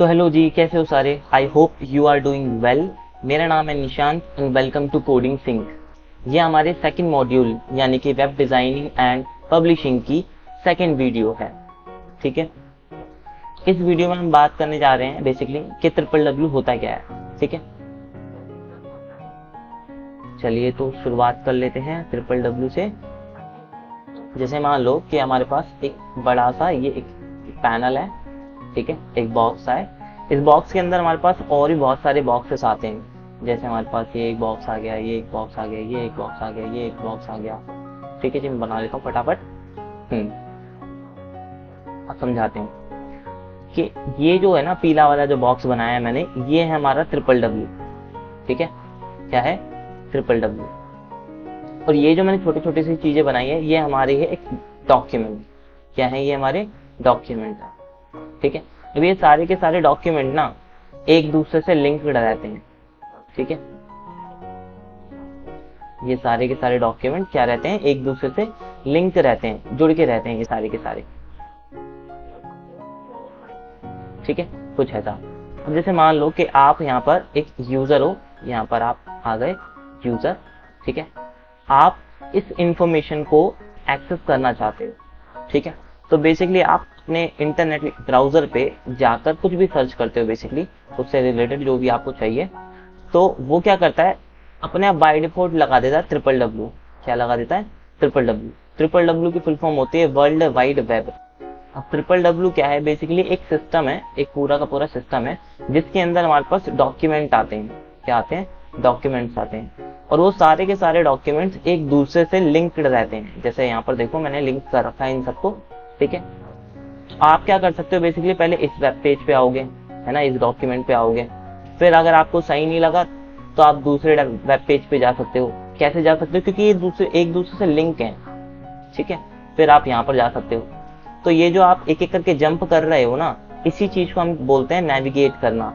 तो हेलो जी, कैसे हो सारे। I hope you are doing well. मेरा नाम है Nishant and welcome to coding sync. ये हमारे सेकंड मॉड्यूल यानी कि वेब डिजाइनिंग एंड पब्लिशिंग की सेकंड वीडियो है। ठीक है, इस वीडियो में हम बात करने जा रहे हैं बेसिकली कि ट्रिपल डब्ल्यू होता क्या है। ठीक है, चलिए तो शुरुआत कर लेते हैं ट्रिपल डब्ल्यू से। जैसे मान लो कि हमारे पास एक बड़ा सा ये एक पैनल है, ठीक है, एक बॉक्स है। इस बॉक्स के अंदर हमारे पास और भी बहुत सारे बॉक्सेस आते हैं। जैसे हमारे पास ये एक बॉक्स आ गया, ये एक बॉक्स आ गया, ये एक बॉक्स आ गया, ये एक बॉक्स आ गया। ठीक है जी, मैं बना लेता हूँ फटाफट। अब समझाते हैं कि ये जो है ना पीला वाला जो बॉक्स बनाया है मैंने, ये है हमारा ट्रिपल डब्ल्यू। ठीक है, क्या है? Triple W. और ये जो मैंने छोटी छोटी सी चीजें बनाई है, ये हमारी है एक डॉक्यूमेंट। क्या है? ये हमारे डॉक्यूमेंट है। ठीक है, अब ये सारे के सारे डॉक्यूमेंट ना एक दूसरे से लिंक्ड रहते हैं। ठीक है, ये सारे के सारे डॉक्यूमेंट क्या रहते हैं? एक दूसरे से लिंक रहते हैं, जुड़ के रहते हैं ये सारे के सारे। ठीक है, कुछ ऐसा। अब जैसे मान लो कि आप यहाँ पर एक यूजर हो, यहाँ पर आप आ गए यूजर। ठीक है, आप इस इंफॉर्मेशन को एक्सेस करना चाहते हो। ठीक है, तो बेसिकली आप अपने इंटरनेट ब्राउजर पे जाकर कुछ भी सर्च करते हो, बेसिकली उससे रिलेटेड जो भी आपको चाहिए। तो वो क्या करता है, अपने आप बाय डिफॉल्ट लगा देता है ट्रिपल डब्ल्यू। क्या लगा देता है? Triple W. ट्रिपल डब्ल्यू की फुल फॉर्म होती है वर्ल्ड वाइड वेब। अब ट्रिपल डब्ल्यू क्या है? बेसिकली एक सिस्टम है, एक पूरा का पूरा सिस्टम है जिसके अंदर हमारे पास डॉक्यूमेंट आते हैं। क्या आते हैं? डॉक्यूमेंट्स आते हैं। और वो सारे के सारे डॉक्यूमेंट्स एक दूसरे से लिंक्ड रहते हैं। जैसे यहाँ पर देखो मैंने लिंक कर रखा है इन सबको। ठीक है, आप क्या कर सकते हो, बेसिकली पहले इस वेब पेज पे आओगे, है ना, इस डॉक्यूमेंट पे आओगे। फिर अगर आपको सही नहीं लगा तो आप दूसरे वेब पेज पे जा सकते हो। कैसे जा सकते हो? क्योंकि ये एक दूसरे से लिंक हैं। ठीक है, फिर आप यहाँ पर जा सकते हो। तो ये जो आप एक एक करके जंप कर रहे हो ना, इसी चीज को हम बोलते हैं नेविगेट करना।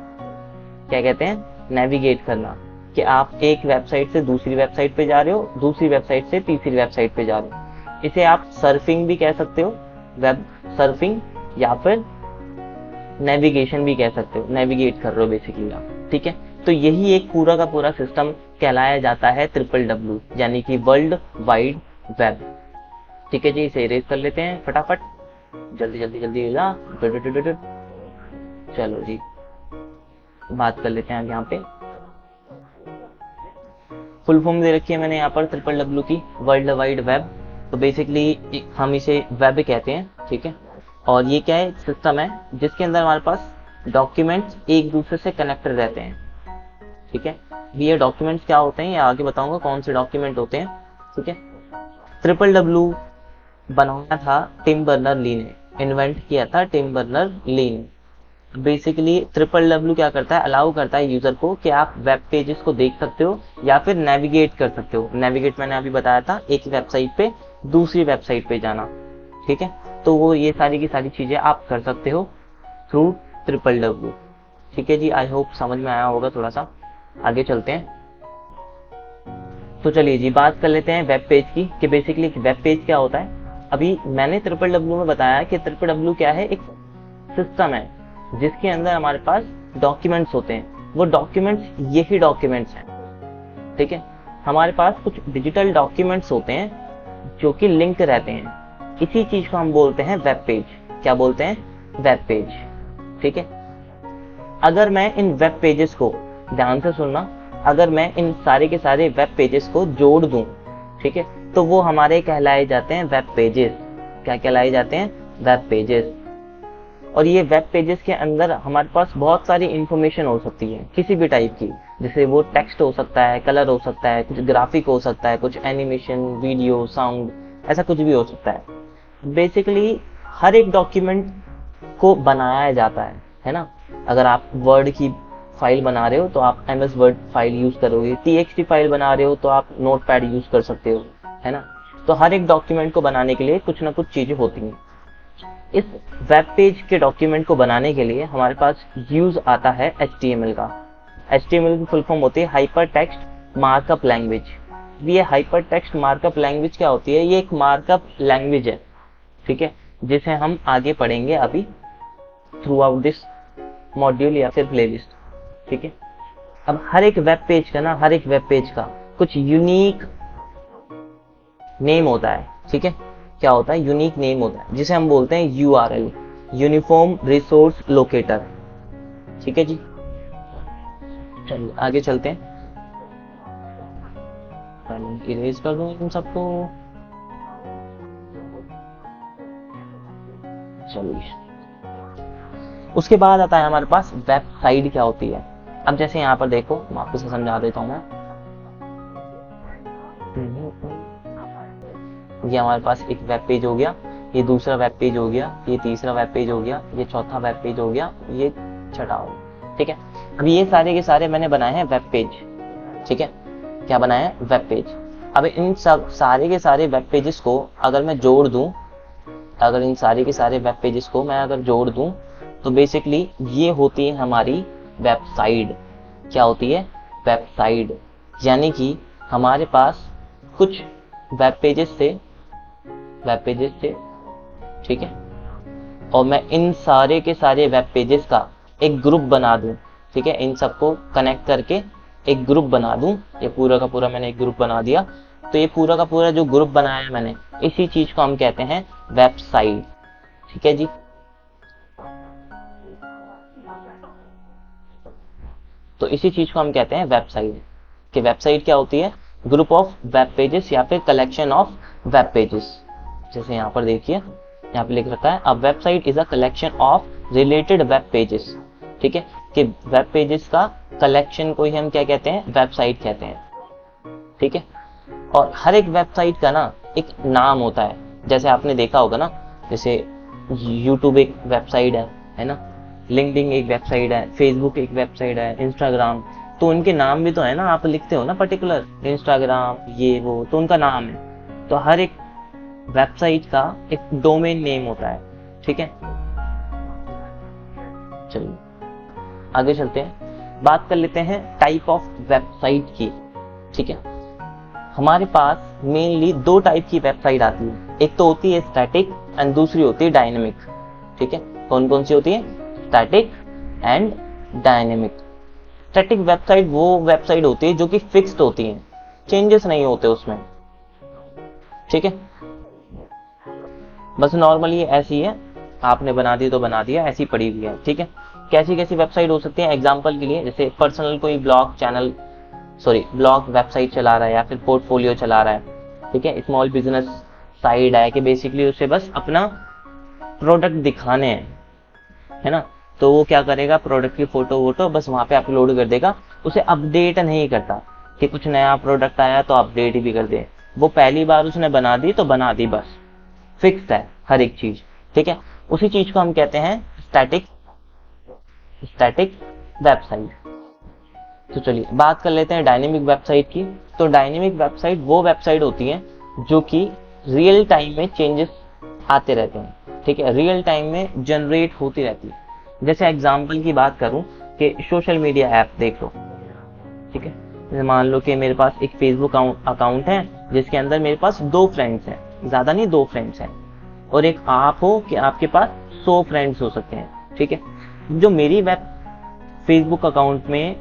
क्या कहते हैं? नेविगेट करना। कि आप एक वेबसाइट से दूसरी वेबसाइट पे जा रहे हो, दूसरी वेबसाइट से तीसरी वेबसाइट पे जा रहे हो। इसे आप सर्फिंग भी कह सकते हो, वेब सर्फिंग, या फिर नेविगेशन भी कह सकते हो। नेविगेट कर रहे हो बेसिकली आप। ठीक है, तो यही एक पूरा का पूरा सिस्टम कहलाया जाता है ट्रिपल डब्ल्यू, यानी कि वर्ल्ड वाइड वेब। ठीक है जी, इसे इरेज कर लेते हैं फटाफट, जल्दी जल्दी जल्दी। चलो जी, बात कर लेते हैं अब यहाँ पे। फुल फॉर्म दे रखी है मैंने यहाँ पर ट्रिपल डब्ल्यू की, वर्ल्ड वाइड वेब। तो बेसिकली हम इसे वेब कहते हैं। ठीक है, और ये क्या है? सिस्टम है जिसके अंदर हमारे पास डॉक्यूमेंट्स एक दूसरे से कनेक्टेड रहते हैं। ठीक है, ये डॉक्यूमेंट्स क्या होते हैं ये आगे बताऊंगा कौन से डॉक्यूमेंट होते हैं। ठीक है, ट्रिपल डब्ल्यू बनाया था टिम बर्नर ली ने, इन्वेंट किया था टिम बर्नर ली ने। बेसिकली ट्रिपल डब्ल्यू क्या करता है? अलाउ करता है यूजर को कि आप वेब पेजेस को देख सकते हो या फिर नेविगेट कर सकते हो। नेविगेट मैंने अभी बताया था, एक वेबसाइट पे दूसरी वेबसाइट पे जाना। ठीक है, तो वो ये सारी की सारी चीजें आप कर सकते हो थ्रू ट्रिपल डब्ल्यू। ठीक है जी, आई होप समझ में आया होगा थोड़ा सा। आगे चलते हैं। तो चलिए जी, बात कर लेते हैं वेब पेज की कि बेसिकली वेब पेज क्या होता है। अभी मैंने ट्रिपल डब्ल्यू में बताया कि ट्रिपल डब्ल्यू क्या है? एक सिस्टम है जिसके अंदर हमारे पास डॉक्यूमेंट्स होते हैं। वो डॉक्यूमेंट्स यही डॉक्यूमेंट्स हैं। ठीक है, हमारे पास कुछ डिजिटल डॉक्यूमेंट्स होते हैं जो कि लिंक रहते हैं। इसी चीज को हम बोलते हैं वेब पेज। क्या बोलते हैं? Web page. ठीक है, अगर मैं इन वेब पेजेस को, ध्यान से सुनना, अगर मैं इन सारे के सारे वेब पेजेस को जोड़ दूं, ठीक है, तो वो हमारे कहलाए जाते हैं वेब पेजेस। क्या कहलाए जाते हैं? Web pages. और ये वेब पेजेस के अंदर हमारे पास बहुत सारी इंफॉर्मेशन हो सकती है किसी भी टाइप की। जैसे वो टेक्स्ट हो सकता है, कलर हो सकता है, कुछ ग्राफिक हो सकता है, कुछ एनिमेशन, वीडियो, साउंड, ऐसा कुछ भी हो सकता है। बेसिकली हर एक डॉक्यूमेंट को बनाया जाता है ना। अगर आप वर्ड की फाइल बना रहे हो तो आप एमएस वर्ड फाइल यूज करोगे, टीएक्सटी फाइल बना रहे हो तो आप नोटपैड यूज कर सकते हो, है ना। तो हर एक डॉक्यूमेंट को बनाने के लिए कुछ ना कुछ चीजें होती हैं। इस वेब पेज के डॉक्यूमेंट को बनाने के लिए हमारे पास यूज आता है HTML का। HTML की फुल फॉर्म होती है हाइपर टेक्स्ट मार्कअप लैंग्वेज। ये हाइपर टेक्स्ट मार्कअप लैंग्वेज क्या होती है? ये एक मार्कअप लैंग्वेज है, ठीक है, जिसे हम आगे पढ़ेंगे अभी थ्रू आउट दिस मॉड्यूल या फिर प्लेलिस्ट, ठीक है। अब हर एक वेब पेज का कुछ यूनिक नेम होता है, ठीक है। क्या होता है? यूनिक नेम होता है, जिसे हम बोलते हैं URL, यूनिफॉर्म रिसोर्स लोकेटर, ठीक है जी। चलिए आगे चलते हैं। इरेज कर दूं इन सबको। चलिए, उसके बाद आता है हमारे पास वेबसाइट क्या होती है। अब जैसे यहाँ पर देखो, मैं आपको समझा देता हूँ मैं। ये हमारे पास एक वेब पेज हो गया, ये दूसरा वेब पेज हो गया, ये तीसरा वेब पेज हो गया, ये चौथा वेब पेज हो गया, ये छठा हो गया, ठीक है। अब ये सारे के सारे मैंने बनाए हैं वेब पेज, ठीक है। क्या बनाए हैं? Web page. अब इन सब सारे के सारे वेब पेजेस को अगर मैं जोड़ दूं, अगर इन सारे के सारे वेब पेजेस को मैं अगर जोड़ दूं, तो बेसिकली ये होती है हमारी वेबसाइट। क्या होती है? वेबसाइट। यानी कि हमारे पास कुछ वेब पेजेस थे, ठीक है, और मैं इन सारे के सारे वेब पेजेस का एक ग्रुप बना दूं, ठीक है, इन सबको कनेक्ट करके एक ग्रुप बना दूं। ये पूरा का पूरा मैंने एक ग्रुप बना दिया। तो ये पूरा का पूरा जो ग्रुप बनाया है मैंने, इसी चीज को हम कहते हैं वेबसाइट, ठीक है जी। तो इसी चीज को हम कहते हैं वेबसाइट। कि वेबसाइट क्या होती है? ग्रुप ऑफ वेब पेजेस या फिर कलेक्शन ऑफ वेब पेजेस। जैसे यहाँ पर देखिए, यहाँ पे लिख रखा है a website is a collection of related web pages, ठीक है। कि वेब पेजेस का कलेक्शन को ही हम क्या कहते हैं? वेबसाइट कहते हैं, ठीक है। और हर एक वेबसाइट का ना एक नाम होता है। जैसे आपने देखा होगा ना, जैसे यूट्यूब एक वेबसाइट है ना, लिंक्डइन एक वेबसाइट है, फेसबुक एक वेबसाइट है, इंस्टाग्राम, तो उनके नाम भी तो है ना। आप लिखते हो ना पर्टिकुलर इंस्टाग्राम ये वो, तो उनका नाम है। तो हर एक वेबसाइट का एक डोमेन नेम होता है, ठीक है। चलिए आगे चलते हैं, बात कर लेते हैं टाइप ऑफ वेबसाइट की, ठीक है। हमारे पास मेनली दो टाइप की वेबसाइट आती है। एक तो होती है स्टैटिक एंड दूसरी होती है डायनेमिक, ठीक है। कौन कौन सी होती है? Static and dynamic. Static website वो वेबसाइट होती है जो कि फिक्स्ड होती है, चेंजेस नहीं होते उसमें, ठीक है। बस नॉर्मली ऐसी है, आपने बना दी तो बना दिया, ऐसी पड़ी हुई है, ठीक है। कैसी कैसी वेबसाइट हो सकती है? एग्जांपल के लिए, जैसे पर्सनल कोई ब्लॉग वेबसाइट चला रहा है या फिर पोर्टफोलियो चला रहा है, ठीक है। स्मॉल बिजनेस साइट है कि बेसिकली उसे बस अपना प्रोडक्ट दिखाने हैं, है ना। तो वो क्या करेगा? प्रोडक्ट की फोटो बस वहां पे अपलोड कर देगा, उसे अपडेट नहीं करता कि कुछ नया प्रोडक्ट आया तो अपडेट भी कर दे। वो पहली बार उसने बना दी तो बना दी, बस फिक्स्ड है हर एक चीज, ठीक है। उसी चीज को हम कहते हैं स्टैटिक वेबसाइट। तो चलिए बात कर लेते हैं डायनेमिक वेबसाइट की। तो डायनेमिक वेबसाइट वो वेबसाइट होती है जो कि रियल टाइम में चेंजेस आते रहते हैं, ठीक है, रियल टाइम में जनरेट होती रहती है। जैसे एग्जांपल की बात करूं कि सोशल मीडिया ऐप देख लो, ठीक है। जैसे मान लो कि मेरे पास एक फेसबुक अकाउंट है जिसके अंदर मेरे पास 2 फ्रेंड्स हैं, ज्यादा नहीं 2 फ्रेंड्स हैं, और एक आप हो कि आपके पास 100 फ्रेंड्स हो सकते हैं, ठीक है। जो मेरी फेसबुक अकाउंट में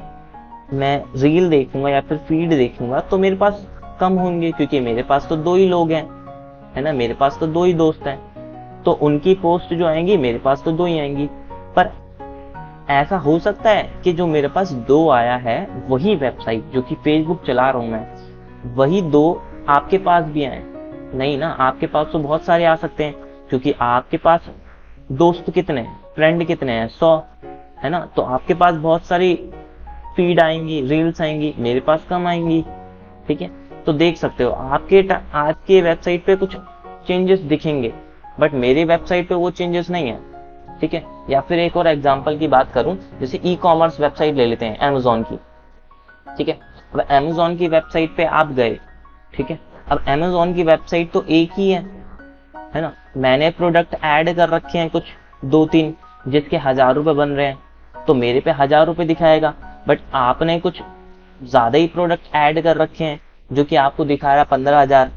मैं रील देखूंगा या फिर फीड देखूंगा तो मेरे पास कम होंगे, क्योंकि मेरे पास तो 2 ही लोग हैं, है ना, मेरे पास तो 2 ही दोस्त हैं, तो उनकी पोस्ट जो आएंगी मेरे पास तो 2 ही आएंगी। पर ऐसा हो सकता है कि जो मेरे पास 2 आया है वही वेबसाइट जो कि फेसबुक चला रहा हूं मैं, वही 2 आपके पास भी आए? नहीं ना, आपके पास तो बहुत सारे आ सकते हैं, क्योंकि आपके पास दोस्त कितने हैं, फ्रेंड कितने हैं? 100, है ना। तो आपके पास बहुत सारी फीड आएंगी, रील्स आएंगी, मेरे पास कम आएंगी, ठीक है। तो देख सकते हो आपके वेबसाइट पे कुछ चेंजेस दिखेंगे, बट मेरी वेबसाइट पे वो चेंजेस नहीं है, ठीक है। या फिर एक और एग्जांपल की बात करूं, जैसे ई कॉमर्स वेबसाइट ले लेते हैं अमेजोन की, ठीक है। अब अमेजोन की वेबसाइट पे आप गए, ठीक है। अब अमेजोन की वेबसाइट तो एक ही है ना। मैंने प्रोडक्ट ऐड कर रखे हैं कुछ 2-3 जिसके 1000 रुपए बन रहे हैं, तो मेरे पे 1000 रुपए दिखाएगा। बट आपने कुछ ज्यादा ही प्रोडक्ट ऐड कर रखे हैं जो कि आपको दिखा रहा है 15,000,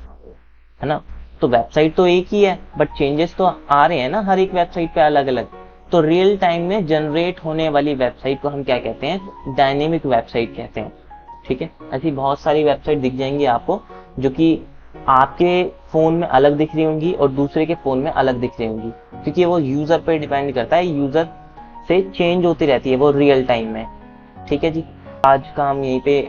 है ना। तो वेबसाइट तो एक ही है, बट चेंजेस तो आ रहे हैं ना हर एक वेबसाइट पे अलग अलग। तो रियल टाइम में जनरेट होने वाली वेबसाइट को हम क्या कहते हैं, डायनेमिक वेबसाइट कहते हैं। ठीक है, ऐसी बहुत सारी वेबसाइट दिख जाएंगी आपको जो कि आपके फोन में अलग दिख रही होंगी और दूसरे के फोन में अलग दिख रही होंगी, क्योंकि वो यूजर पे डिपेंड करता है, यूजर से चेंज होती रहती है वो रियल टाइम में। ठीक है जी, आज का हम यहीं पे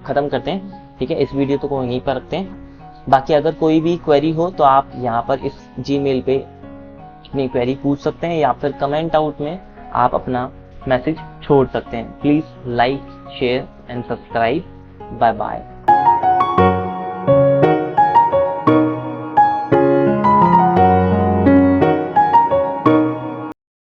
खत्म करते हैं। ठीक है, इस वीडियो को यहीं पर रखते हैं। बाकी अगर कोई भी क्वेरी हो तो आप यहाँ पर इस जीमेल पे अपनी क्वेरी पूछ सकते हैं, या फिर कमेंट आउट में आप अपना मैसेज छोड़ सकते हैं। Please like, share and subscribe. Bye bye.